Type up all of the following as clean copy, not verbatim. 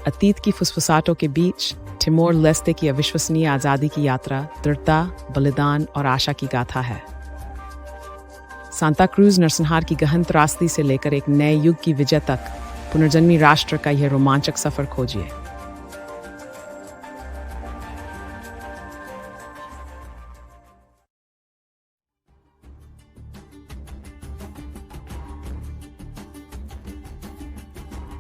अतीत की फुसफुसाहटों के बीच टिमोर लेस्ते की अविश्वसनीय आज़ादी की यात्रा दृढ़ता, बलिदान और आशा की गाथा है। सांता क्रूज नरसंहार की गहन त्रासदी से लेकर एक नए युग की विजय तक पुनर्जन्मी राष्ट्र का यह रोमांचक सफर खोजिए।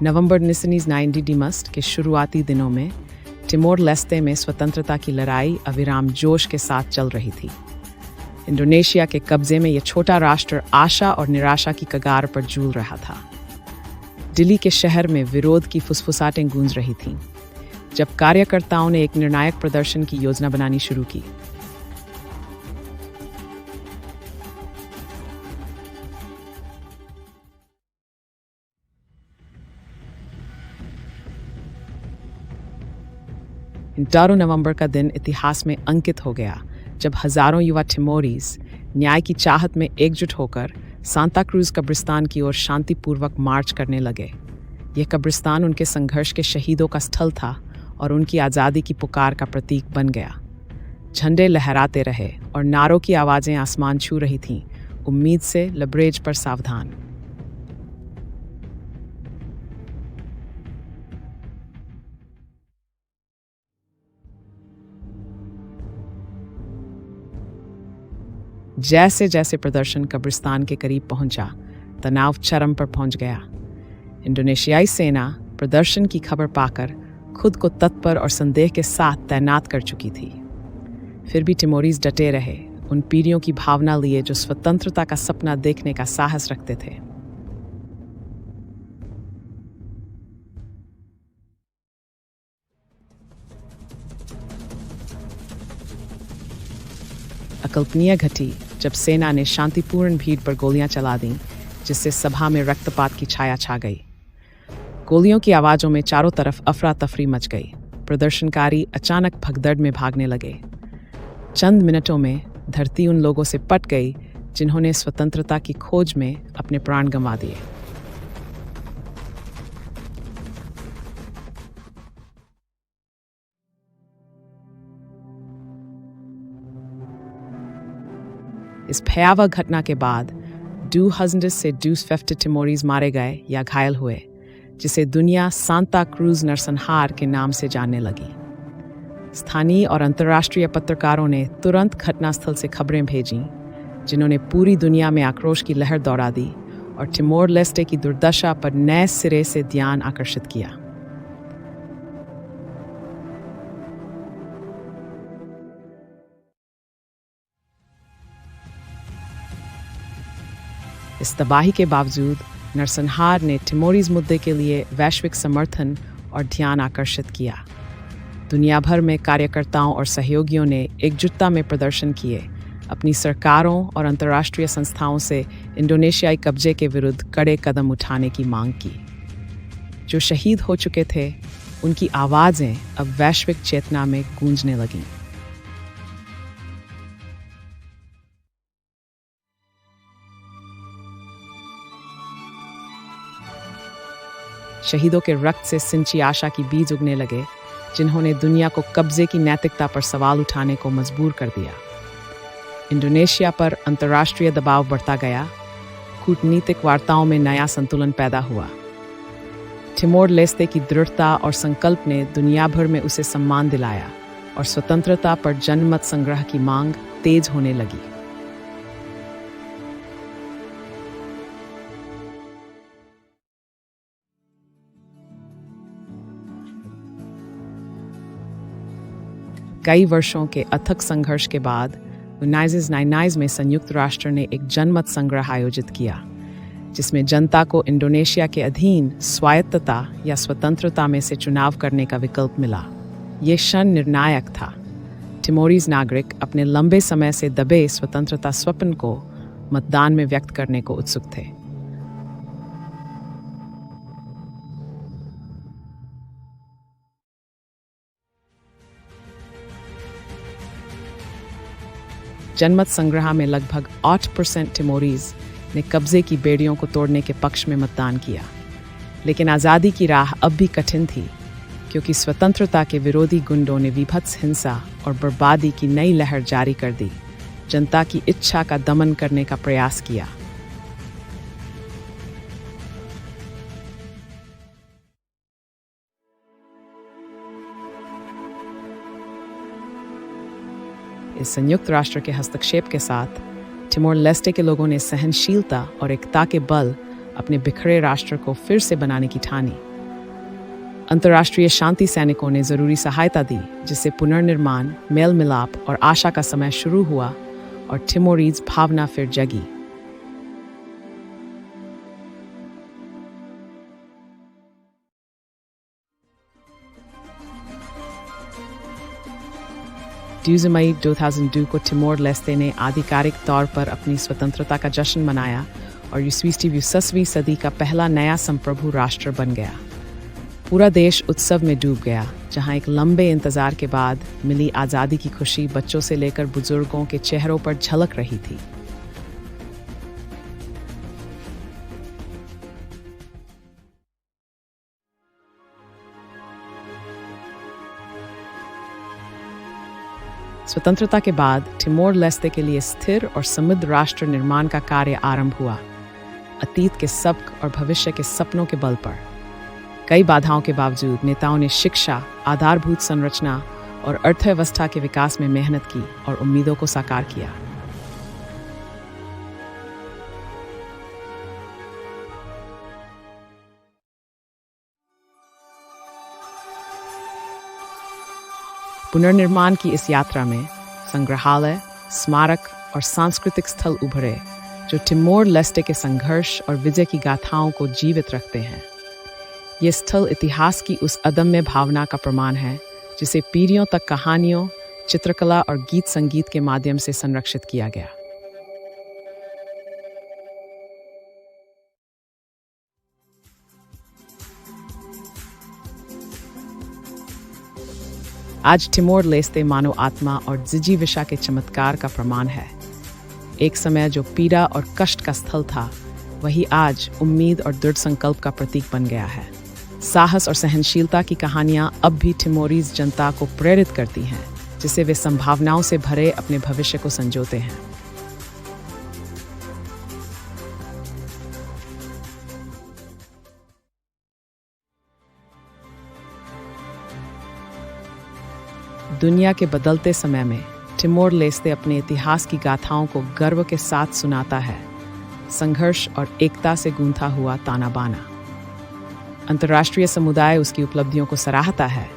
नवंबर 1990 के शुरुआती दिनों में टिमोर लेस्ते में स्वतंत्रता की लड़ाई अविराम जोश के साथ चल रही थी। इंडोनेशिया के कब्जे में यह छोटा राष्ट्र आशा और निराशा की कगार पर जूझ रहा था। दिल्ली के शहर में विरोध की फुसफुसाहटें गूंज रही थीं, जब कार्यकर्ताओं ने एक निर्णायक प्रदर्शन की योजना बनानी शुरू की। तेरह नवंबर का दिन इतिहास में अंकित हो गया, जब हजारों युवा टिमोरीज न्याय की चाहत में एकजुट होकर सांता क्रूज कब्रिस्तान की ओर शांतिपूर्वक मार्च करने लगे। यह कब्रिस्तान उनके संघर्ष के शहीदों का स्थल था और उनकी आज़ादी की पुकार का प्रतीक बन गया। झंडे लहराते रहे और नारों की आवाज़ें आसमान छू रही थीं, उम्मीद से लबरेज पर सावधान। जैसे जैसे प्रदर्शन कब्रिस्तान के करीब पहुंचा, तनाव चरम पर पहुंच गया। इंडोनेशियाई सेना प्रदर्शन की खबर पाकर खुद को तत्पर और संदेह के साथ तैनात कर चुकी थी। फिर भी टिमोरीज डटे रहे, उन पीढ़ियों की भावना लिए जो स्वतंत्रता का सपना देखने का साहस रखते थे। अकल्पनीय घटी जब सेना ने शांतिपूर्ण भीड़ पर गोलियां चला दीं, जिससे सभा में रक्तपात की छाया छा गई। गोलियों की आवाज़ों में चारों तरफ अफरा तफरी मच गई। प्रदर्शनकारी अचानक भगदड़ में भागने लगे। चंद मिनटों में धरती उन लोगों से पट गई जिन्होंने स्वतंत्रता की खोज में अपने प्राण गंवा दिए। इस भयावह घटना के बाद 200 से 250 टिमोरीज मारे गए या घायल हुए, जिसे दुनिया सांता क्रूज नरसंहार के नाम से जानने लगी। स्थानीय और अंतर्राष्ट्रीय पत्रकारों ने तुरंत घटनास्थल से खबरें भेजीं, जिन्होंने पूरी दुनिया में आक्रोश की लहर दौड़ा दी और टिमोर लेस्टे की दुर्दशा पर नए सिरे से ध्यान आकर्षित किया। इस तबाही के बावजूद नरसंहार ने टिमोरीज मुद्दे के लिए वैश्विक समर्थन और ध्यान आकर्षित किया। दुनिया भर में कार्यकर्ताओं और सहयोगियों ने एकजुटता में प्रदर्शन किए, अपनी सरकारों और अंतर्राष्ट्रीय संस्थाओं से इंडोनेशियाई कब्जे के विरुद्ध कड़े कदम उठाने की मांग की। जो शहीद हो चुके थे, उनकी आवाज़ें अब वैश्विक चेतना में गूंजने लगीं। शहीदों के रक्त से सिंची आशा की बीज उगने लगे, जिन्होंने दुनिया को कब्जे की नैतिकता पर सवाल उठाने को मजबूर कर दिया। इंडोनेशिया पर अंतर्राष्ट्रीय दबाव बढ़ता गया, कूटनीतिक वार्ताओं में नया संतुलन पैदा हुआ। टिमोर लेस्ते की दृढ़ता और संकल्प ने दुनिया भर में उसे सम्मान दिलाया और स्वतंत्रता पर जनमत संग्रह की मांग तेज होने लगी। कई वर्षों के अथक संघर्ष के बाद 1999 में संयुक्त राष्ट्र ने एक जनमत संग्रह आयोजित किया, जिसमें जनता को इंडोनेशिया के अधीन स्वायत्तता या स्वतंत्रता में से चुनाव करने का विकल्प मिला। ये क्षण निर्णायक था। टिमोरीज नागरिक अपने लंबे समय से दबे स्वतंत्रता स्वप्न को मतदान में व्यक्त करने को उत्सुक थे। जनमत संग्रह में लगभग 8% टिमोरीज ने कब्जे की बेड़ियों को तोड़ने के पक्ष में मतदान किया, लेकिन आज़ादी की राह अब भी कठिन थी। क्योंकि स्वतंत्रता के विरोधी गुंडों ने विभत्स हिंसा और बर्बादी की नई लहर जारी कर दी, जनता की इच्छा का दमन करने का प्रयास किया। इस संयुक्त राष्ट्र के हस्तक्षेप के साथ तिमोर लेस्टे के लोगों ने सहनशीलता और एकता के बल अपने बिखरे राष्ट्र को फिर से बनाने की ठानी। अंतर्राष्ट्रीय शांति सैनिकों ने जरूरी सहायता दी, जिससे पुनर्निर्माण, मेल मिलाप और आशा का समय शुरू हुआ और तिमोरीज भावना फिर जगी। मई 2002 को तिमोर लेस्टे ने आधिकारिक तौर पर अपनी स्वतंत्रता का जश्न मनाया और 20वीं सदी का पहला नया संप्रभु राष्ट्र बन गया। पूरा देश उत्सव में डूब गया, जहां एक लंबे इंतजार के बाद मिली आज़ादी की खुशी बच्चों से लेकर बुजुर्गों के चेहरों पर झलक रही थी। स्वतंत्रता के बाद तिमोर लेस्टे के लिए स्थिर और समृद्ध राष्ट्र निर्माण का कार्य आरंभ हुआ, अतीत के सबक और भविष्य के सपनों के बल पर। कई बाधाओं के बावजूद नेताओं ने शिक्षा, आधारभूत संरचना और अर्थव्यवस्था के विकास में मेहनत की और उम्मीदों को साकार किया। पुनर्निर्माण की इस यात्रा में संग्रहालय, स्मारक और सांस्कृतिक स्थल उभरे, जो तिमोर लेस्टे के संघर्ष और विजय की गाथाओं को जीवित रखते हैं। ये स्थल इतिहास की उस अदम्य भावना का प्रमाण है, जिसे पीढ़ियों तक कहानियों, चित्रकला और गीत संगीत के माध्यम से संरक्षित किया गया। आज तिमोर लेस्टे मानव आत्मा और जिजीविषा के चमत्कार का प्रमाण है। एक समय जो पीड़ा और कष्ट का स्थल था, वही आज उम्मीद और दृढ़ संकल्प का प्रतीक बन गया है। साहस और सहनशीलता की कहानियां अब भी तिमोरीज जनता को प्रेरित करती हैं, जिसे वे संभावनाओं से भरे अपने भविष्य को संजोते हैं। दुनिया के बदलते समय में तिमोर लेस्टे अपने इतिहास की गाथाओं को गर्व के साथ सुनाता है, संघर्ष और एकता से गूंथा हुआ ताना बाना। अंतर्राष्ट्रीय समुदाय उसकी उपलब्धियों को सराहता है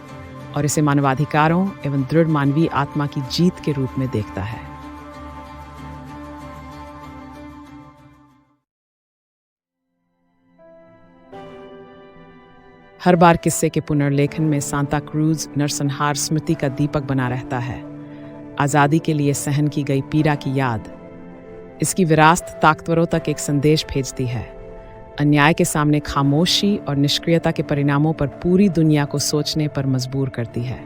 और इसे मानवाधिकारों एवं दृढ़ मानवीय आत्मा की जीत के रूप में देखता है। हर बार किस्से के पुनर्लेखन में सांता क्रूज नरसंहार स्मृति का दीपक बना रहता है, आज़ादी के लिए सहन की गई पीड़ा की याद। इसकी विरासत ताकतवरों तक एक संदेश भेजती है, अन्याय के सामने खामोशी और निष्क्रियता के परिणामों पर पूरी दुनिया को सोचने पर मजबूर करती है।